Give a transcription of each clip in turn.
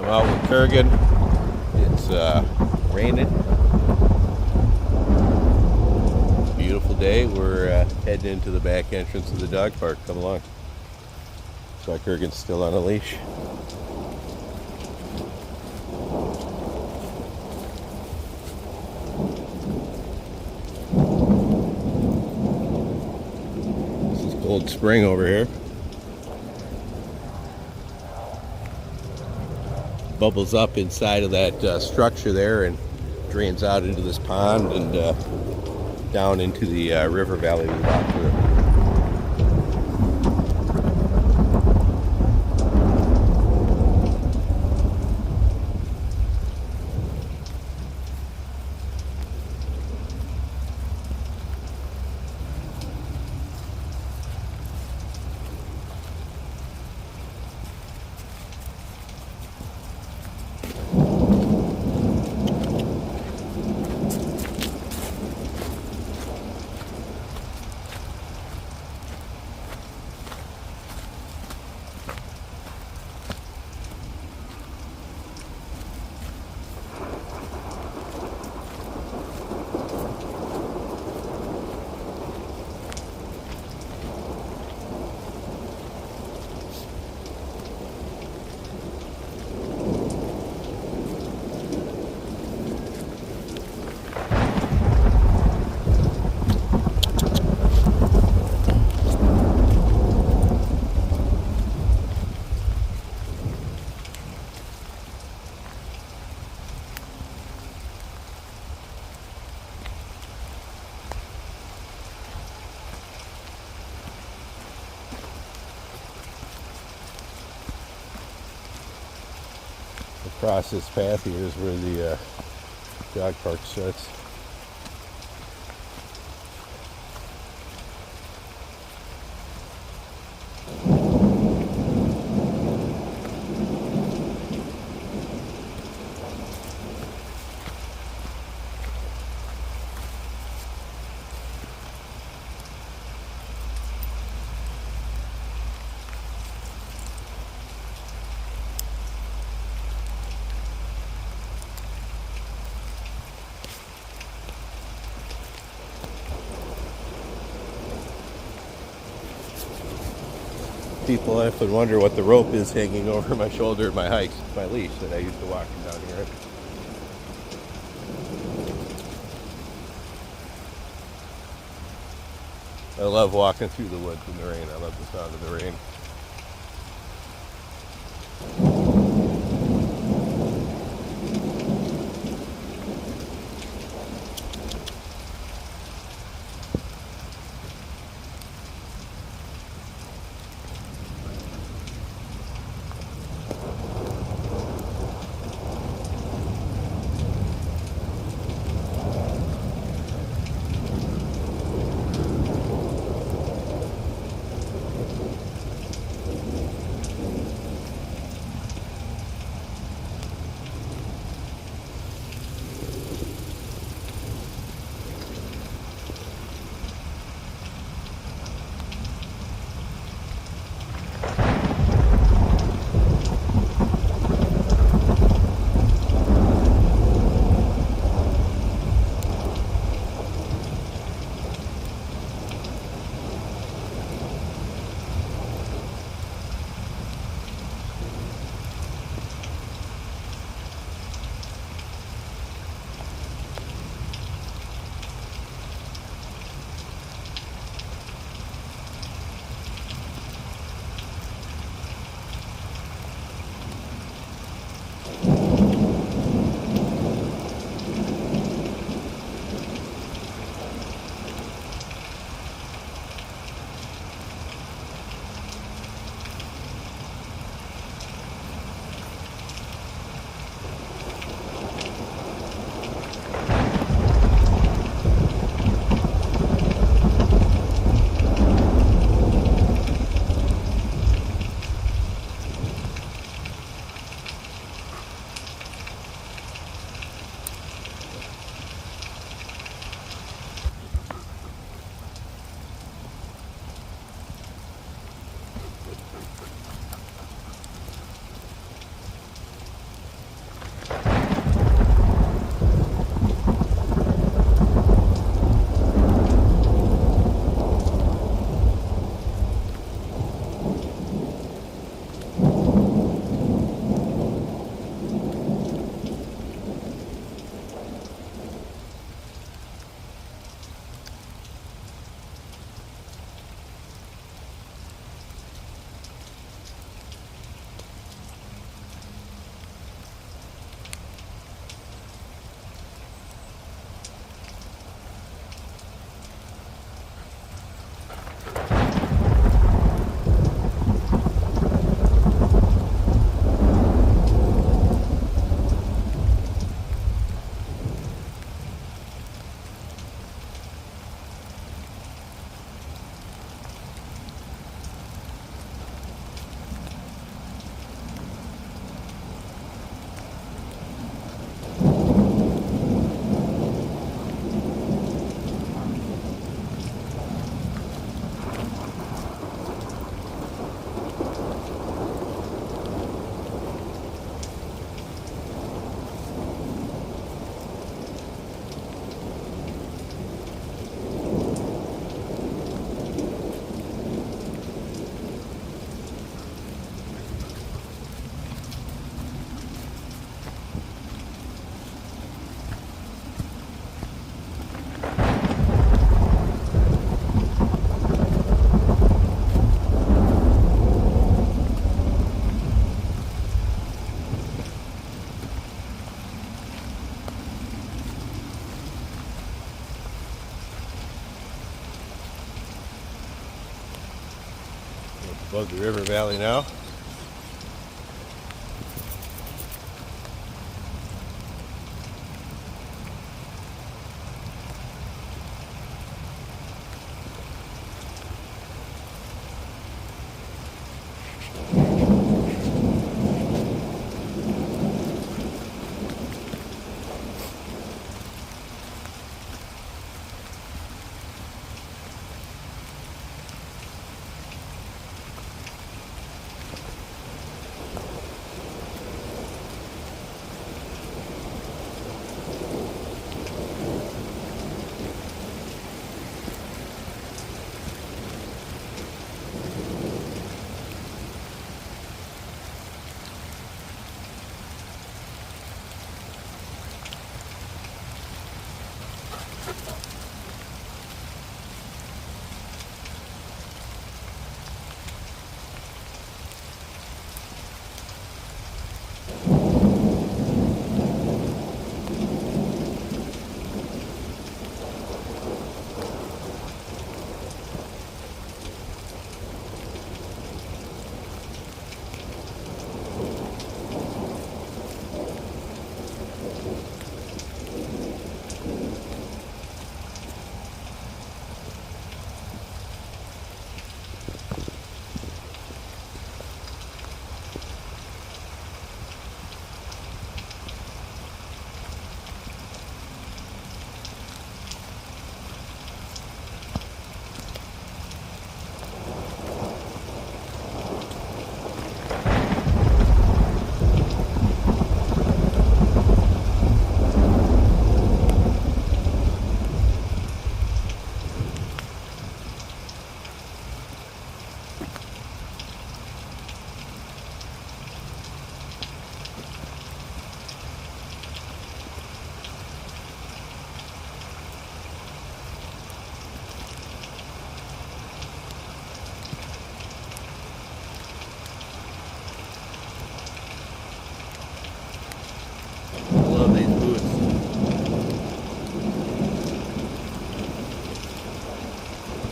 I'm out with Kurgan. It's raining. Beautiful day. We're heading into the back entrance of the dog park. Come along. That's why Kurgan's still on a leash. This is Cold Spring over here. Bubbles up inside of that structure there and drains out into this pond and down into the river valley we walked through. Across this path here is where the dog park starts. People often wonder what the rope is hanging over my shoulder at my hikes, my leash that I used to walk down here. I love walking through the woods in the rain. I love the sound of the rain. Above the river valley now.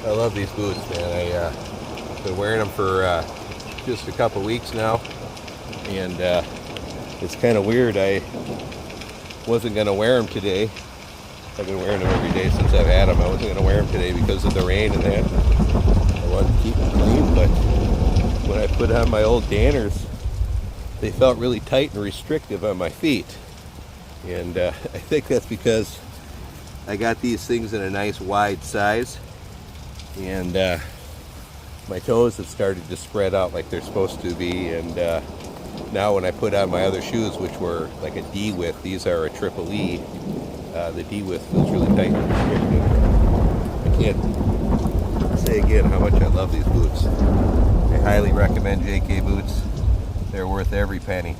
I love these boots, man. I've been wearing them for just a couple weeks now, and it's kind of weird. I wasn't going to wear them today. I've been wearing them every day since I've had them. I wasn't going to wear them today because of the rain and that. I wanted to keep them clean, but when I put on my old Danners, they felt really tight and restrictive on my feet. And I think that's because I got these things in a nice wide size, and my toes have started to spread out like they're supposed to be. And now when I put on my other shoes, which were like a D width, these are a triple E, the D width feels really tight and restrictive. I can't say again how much I love these boots. I highly recommend JK boots. They're worth every penny.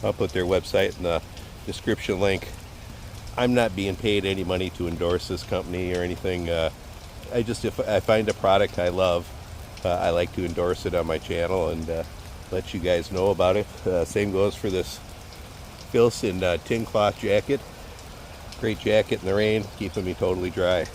I'll put their website in the description link. I'm not being paid any money to endorse this company or anything. If I find a product I love, I like to endorse it on my channel and let you guys know about it. Same goes for this Filson tin cloth jacket. Great jacket in the rain, keeping me totally dry.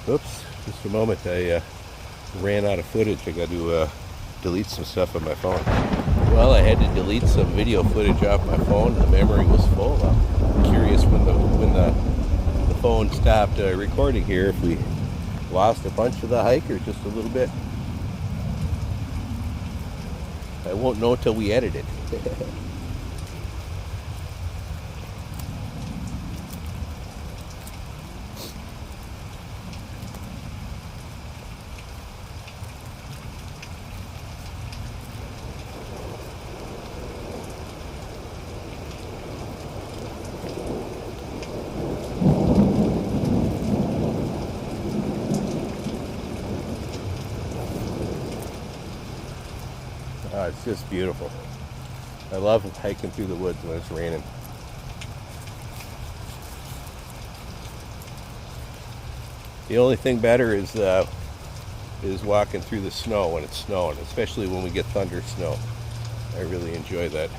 Oops, just a moment. I ran out of footage. I got to delete some stuff on my phone. Well, I had to delete some video footage off my phone. The memory was full. I'm curious when the phone stopped recording here, if we lost a bunch of the hike or just a little bit. I won't know till we edit it. It's just beautiful. I love hiking through the woods when it's raining. The only thing better is walking through the snow when it's snowing, especially when we get thunder snow. I really enjoy that.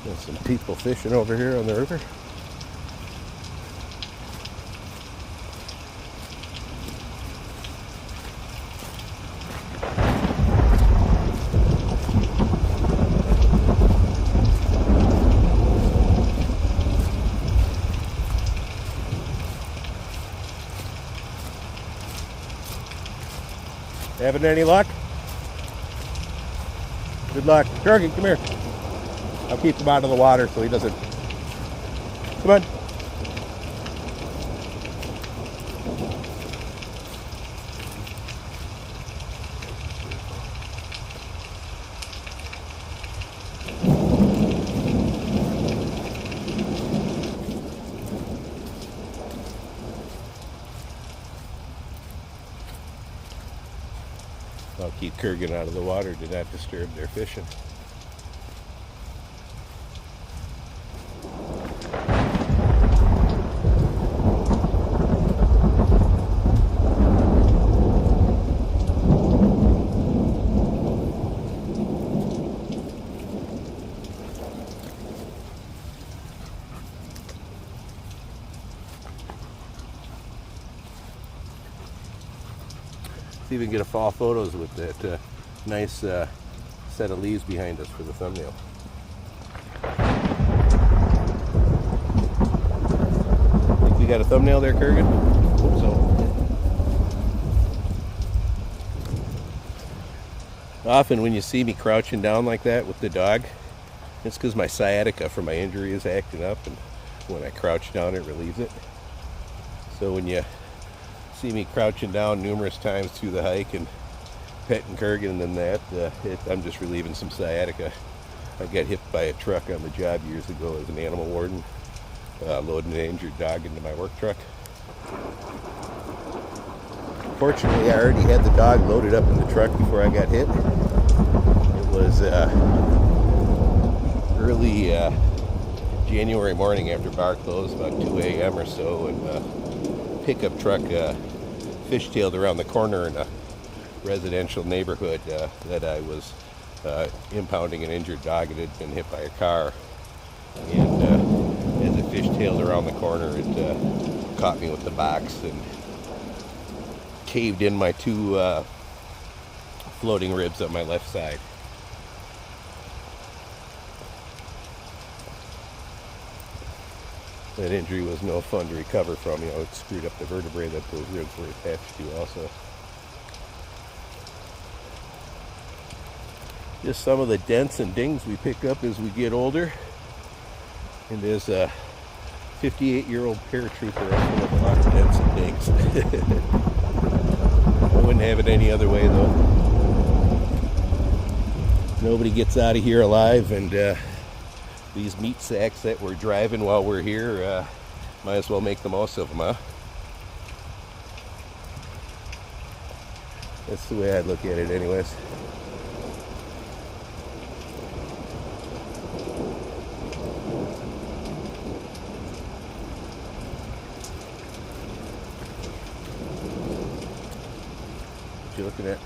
There's some people fishing over here on the river. Having any luck? Good luck. Kurgan, come here. I'll keep him out of the water so he doesn't. Come on. I'll keep Kurgan out of the water to not disturb their fishing. See if we can get a fall photos with that nice set of leaves behind us for the thumbnail. Think we got a thumbnail there, Kurgan? Hope so. Often when you see me crouching down like that with the dog, it's because my sciatica from my injury is acting up, and when I crouch down it relieves it. So when you see me crouching down numerous times through the hike and petting Kurgan and that, I'm just relieving some sciatica. I got hit by a truck on the job years ago as an animal warden, loading an injured dog into my work truck. Fortunately, I already had the dog loaded up in the truck before I got hit. It was early January morning after bar closed, about 2 a.m. or so, and pickup truck fishtailed around the corner in a residential neighborhood that I was impounding an injured dog. It had been hit by a car, and as it fishtailed around the corner, it caught me with the box and caved in my two floating ribs on my left side. That injury was no fun to recover from. You know, it screwed up the vertebrae that those ribs were attached to also. Just some of the dents and dings we pick up as we get older. And as a 58-year-old paratrooper, I feel like a lot of dents and dings. I wouldn't have it any other way, though. Nobody gets out of here alive, and these meat sacks that we're driving while we're here, might as well make the most of them, huh? That's the way I'd look at it anyways. What you looking at?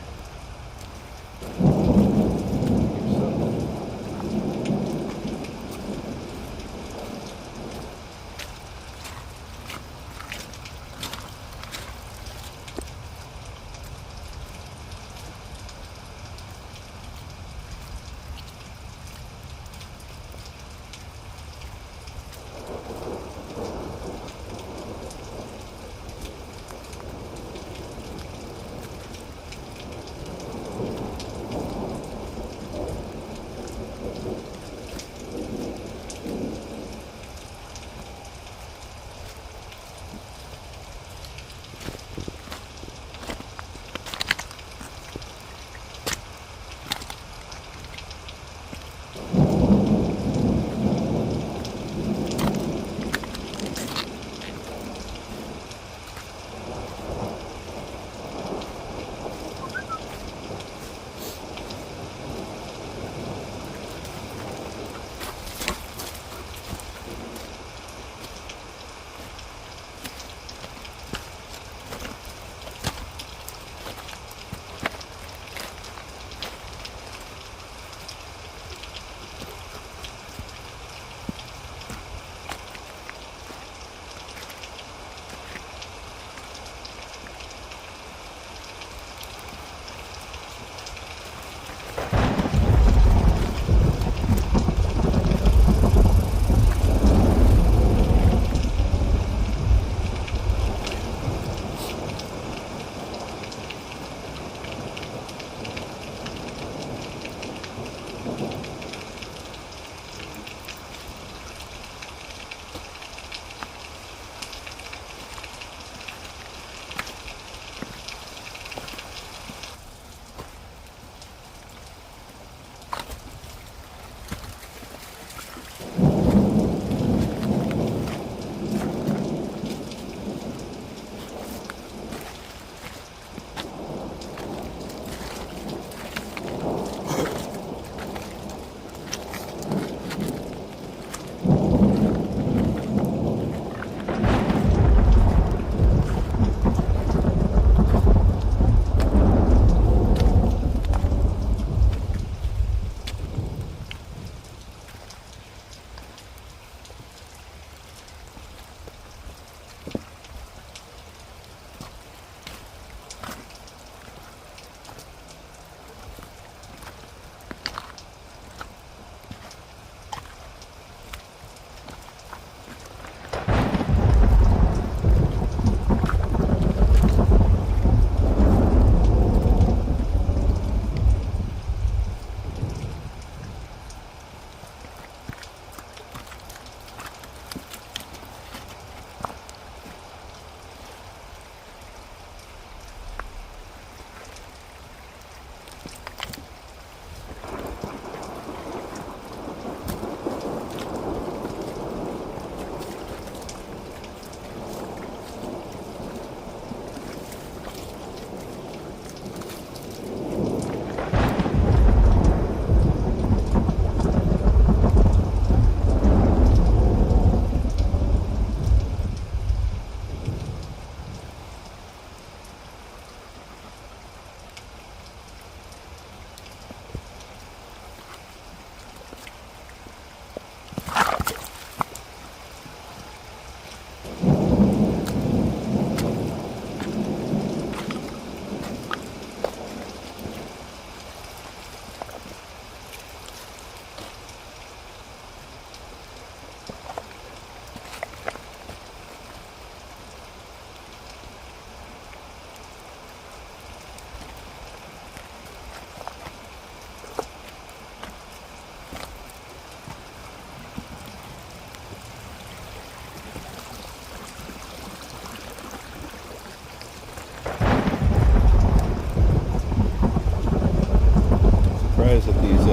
is that these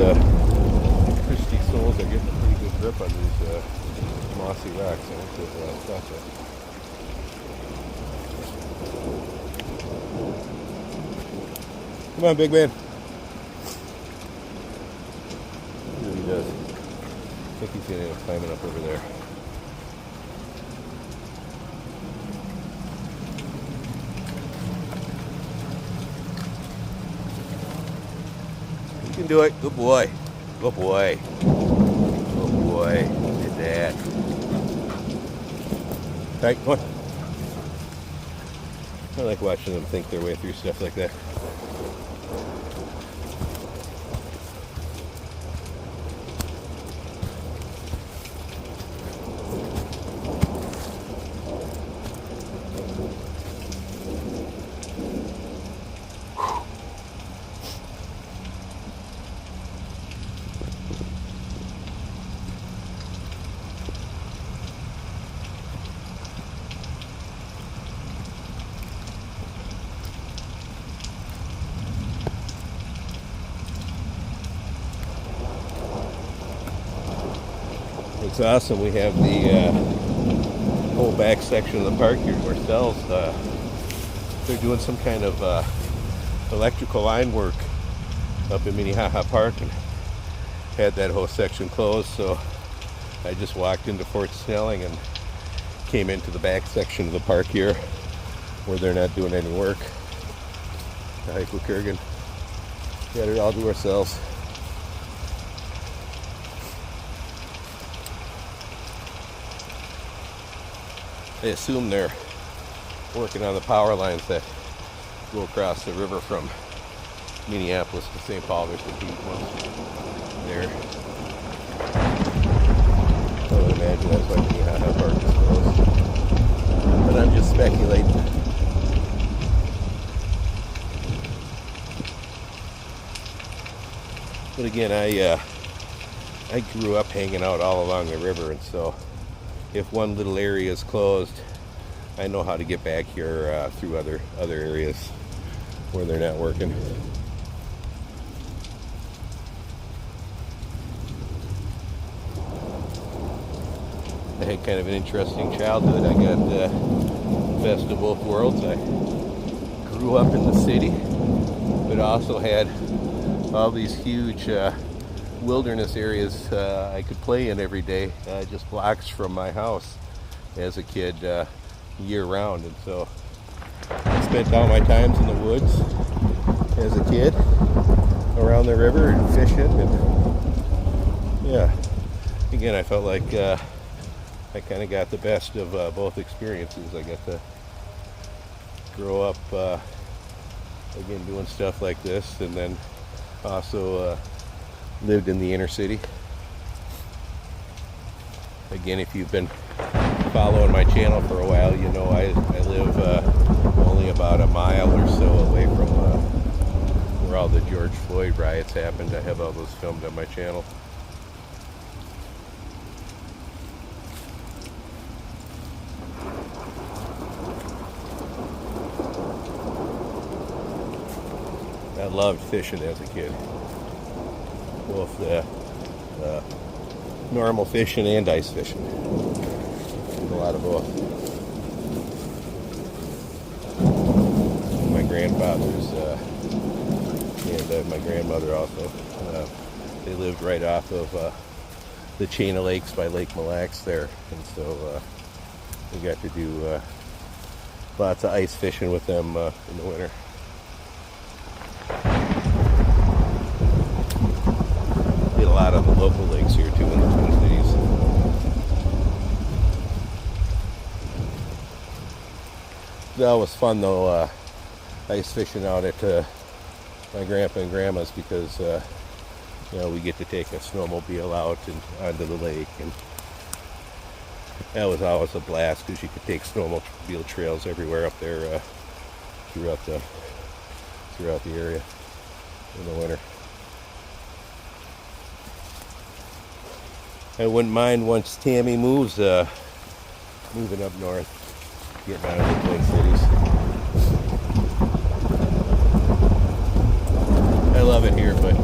Christie soles are getting a pretty good grip on these mossy rocks. I won't give that it. Come on, big man. He really does. I think he's going to end up climbing up over there. You can do it. Good boy. Good boy. Good boy. Did that. Alright, come on. I like watching them think their way through stuff like that. It's awesome. We have the whole back section of the park here to ourselves. They're doing some kind of electrical line work up in Minnehaha Park and had that whole section closed, so I just walked into Fort Snelling and came into the back section of the park here where they're not doing any work. The hike with Kurgan. Got it all to ourselves. I assume they're working on the power lines that go across the river from Minneapolis to St. Paul. There's the heat one there. I would imagine that's why Minnehaha Park is closed. But I'm just speculating. But again, I grew up hanging out all along the river, and so if one little area is closed, I know how to get back here through other areas where they're not working. I had kind of an interesting childhood. I got best of both worlds. I grew up in the city, but also had all these huge wilderness areas I could play in every day, just blocks from my house as a kid, year round. And so I spent all my times in the woods as a kid around the river and fishing, and yeah, again, I felt like I kind of got the best of both experiences. I got to grow up again doing stuff like this, and then also lived in the inner city. Again, if you've been following my channel for a while, you know I live only about a mile or so away from where all the George Floyd riots happened. I have all those filmed on my channel. I loved fishing as a kid. Both normal fishing and ice fishing. Did a lot of both. My grandfathers and my grandmother also. They lived right off of the chain of lakes by Lake Mille Lacs there, and so we got to do lots of ice fishing with them in the winter. A lot of the local lakes here too in the Twin Cities. That was fun though, ice fishing out at my grandpa and grandma's, because you know, we get to take a snowmobile out and onto the lake, and that was always a blast because you could take snowmobile trails everywhere up there throughout the area in the winter. I wouldn't mind once Tammy moves, moving up north, getting out of the Twin Cities. I love it here, but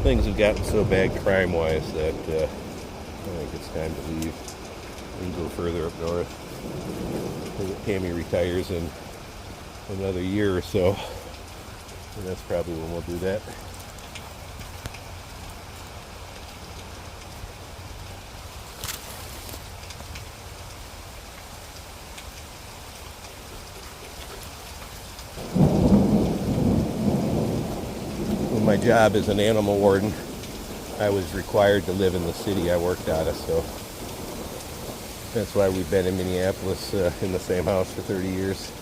things have gotten so bad crime-wise that I think it's time to leave and go further up north. I think Tammy retires in another year or so, and that's probably when we'll do that. When my job as an animal warden, I was required to live in the city I worked out of, so that's why we've been in Minneapolis in the same house for 30 years.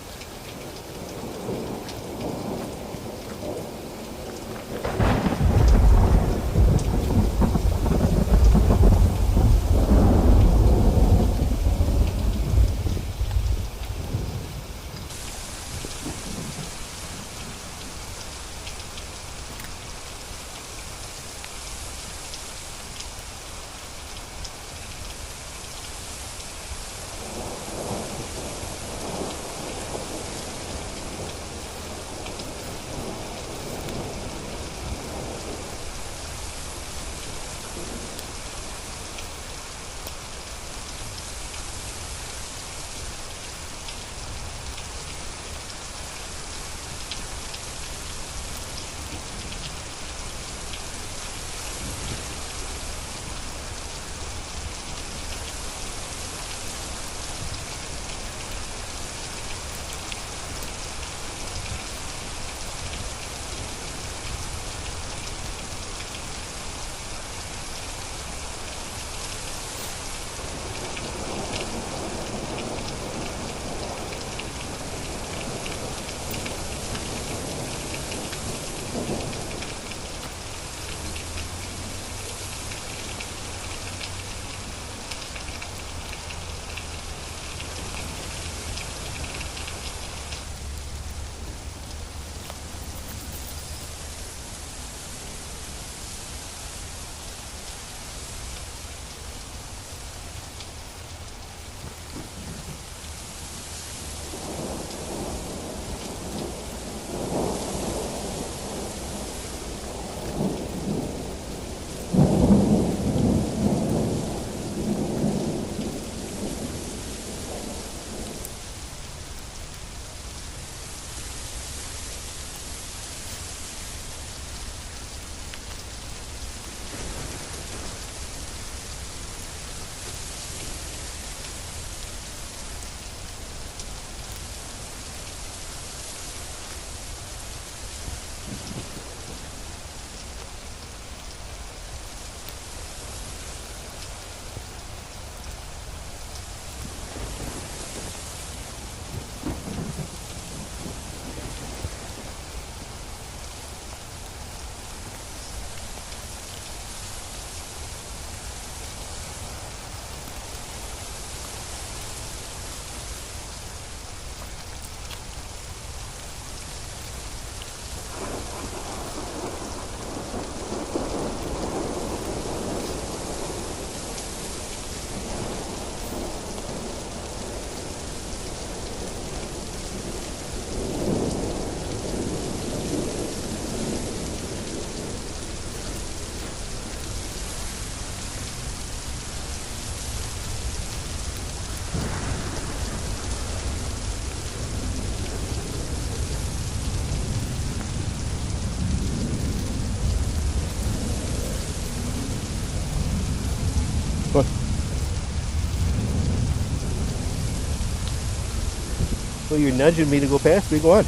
Well, you're nudging me to go past me. Go on.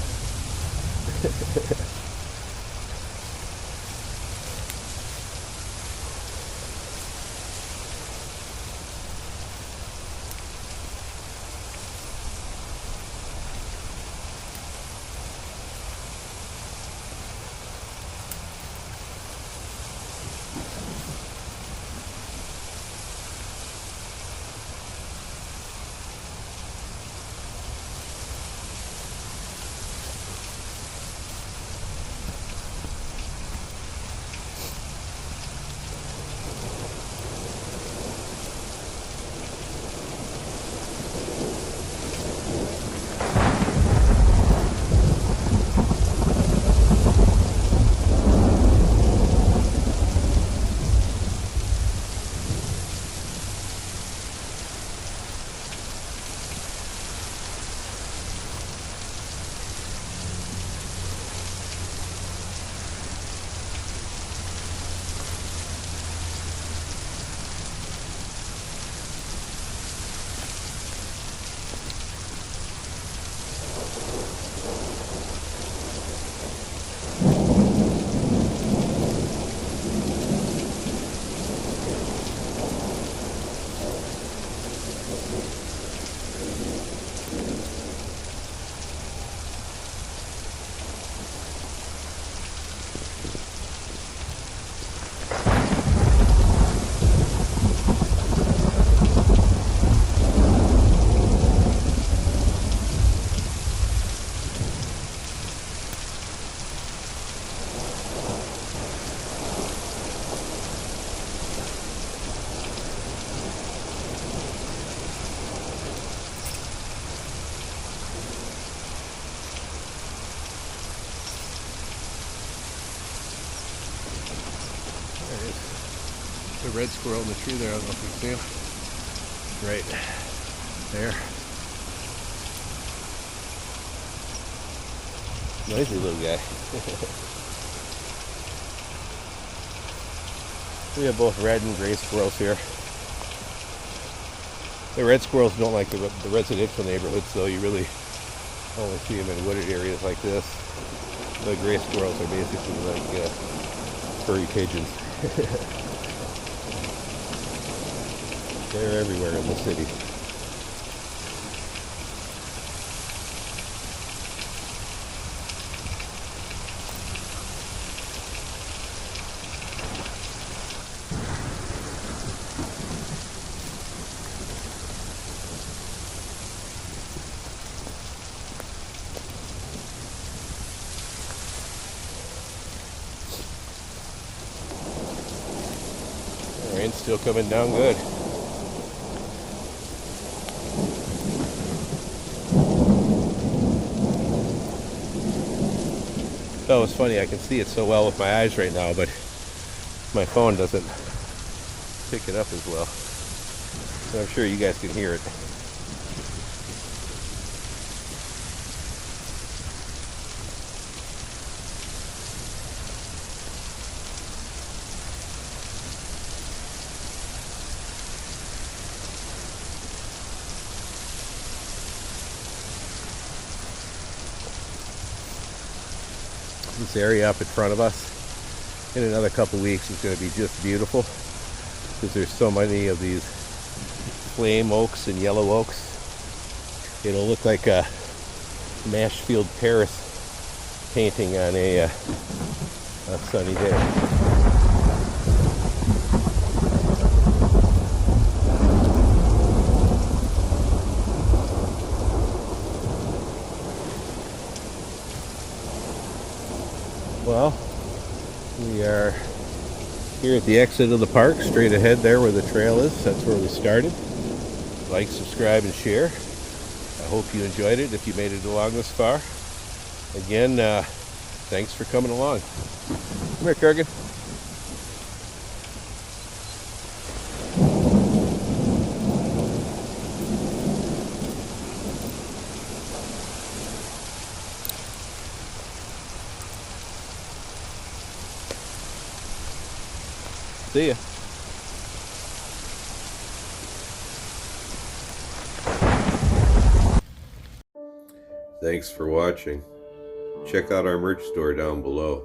The red squirrel in the tree there, I don't know if you can see him. Right there. Noisy little guy. We have both red and gray squirrels here. The red squirrels don't like the residential neighborhoods, so you really only see them in wooded areas like this. The gray squirrels are basically like furry pigeons. They're everywhere in the city. The rain's still coming down good. Oh, it's funny, I can see it so well with my eyes right now, but my phone doesn't pick it up as well. So I'm sure you guys can hear it. This area up in front of us in another couple weeks is going to be just beautiful because there's so many of these flame oaks and yellow oaks. It'll look like a Nashfield Paris painting on a sunny day. Well, we are here at the exit of the park, straight ahead there where the trail is. That's where we started. Like, subscribe, and share. I hope you enjoyed it if you made it along this far. Again, thanks for coming along. Come here, Kurgan. See ya. Thanks for watching. Check out our merch store down below.